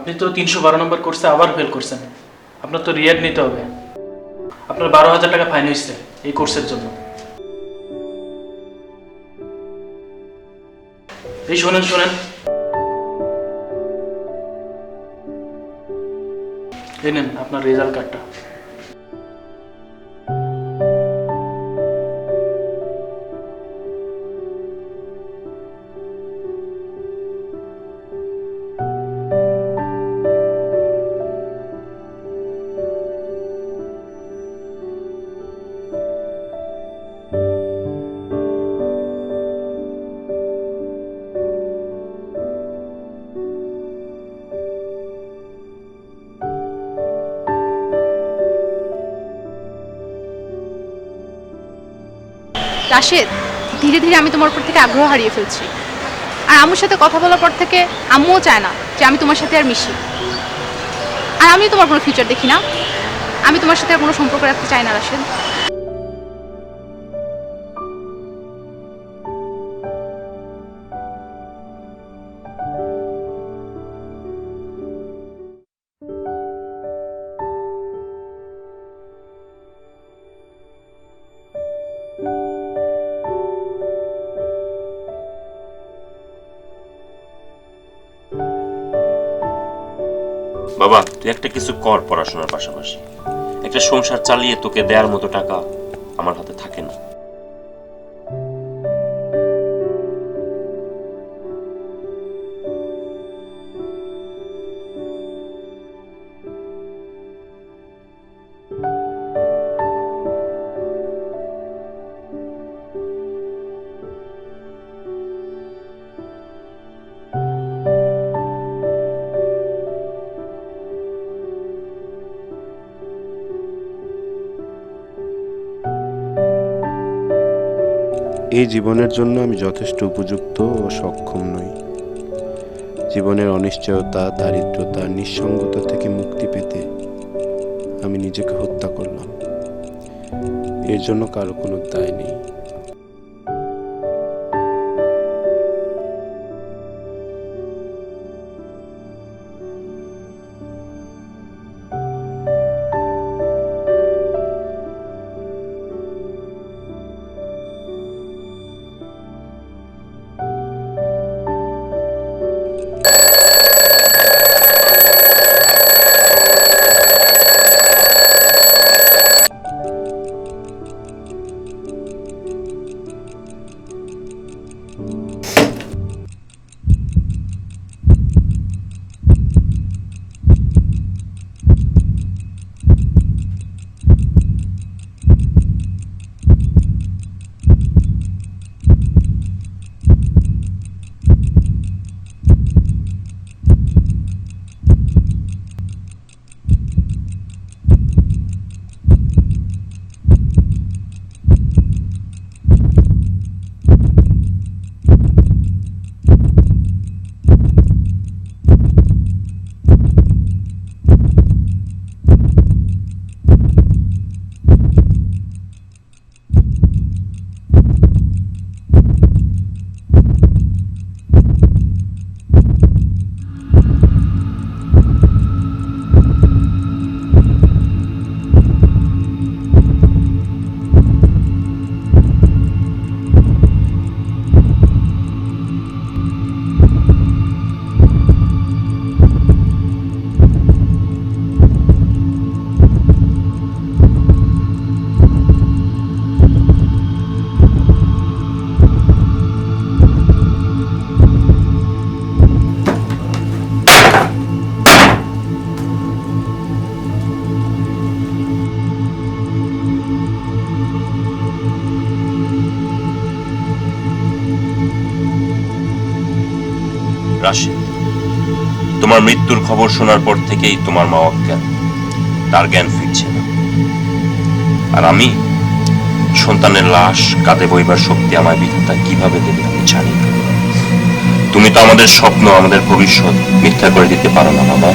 আপনি তো 312 নম্বর কোর্সে আবার ফেল করছেন, আপনার তো রিয়াদ নিতে হবে। আপনার 12,000 টাকা ফাইন হয়েছে এই কোর্সের জন্য। এই শোনেন শোনেন, এই নেন আপনার রেজাল্ট কার্ডটা। রাশেদ, ধীরে ধীরে আমি তোমার উপর থেকে আগ্রহ হারিয়ে ফেলছি। আর আম্মুর সাথে কথা বলার পর থেকে আম্মুও চায় না যে আমি তোমার সাথে আর মিশি। আর আমি তোমার কোনো ফিউচার দেখি না, আমি তোমার সাথে আর কোনো সম্পর্ক রাখতে চাই না রাশেদ। বাবা, তুই একটা কিছু কর পড়াশোনার পাশাপাশি। একটা সংসার চালিয়ে তোকে দেওয়ার মতো টাকা আমার হাতে থাকে না। এই জীবনের জন্য আমি যথেষ্ট উপযুক্ত ও সক্ষম নই। জীবনের অনিশ্চয়তা, দারিদ্রতা, নিঃসঙ্গতা থেকে মুক্তি পেতে আমি নিজেকে হত্যা করলাম। এর জন্য কারো কোনো দায় নেই। রাশেদ, তোমার মৃত্যুর খবর শোনার পর থেকেই তোমার মা অজ্ঞান, তার জ্ঞান ফিরছে না। আর আমি সন্তানের লাশ কাঁধে বইবার শক্তি আমার বিধাতা কিভাবে দেবে আমি জানি না। তুমি তো আমাদের স্বপ্ন, আমাদের ভবিষ্যৎ মিথ্যা করে দিতে পারো না বাবা।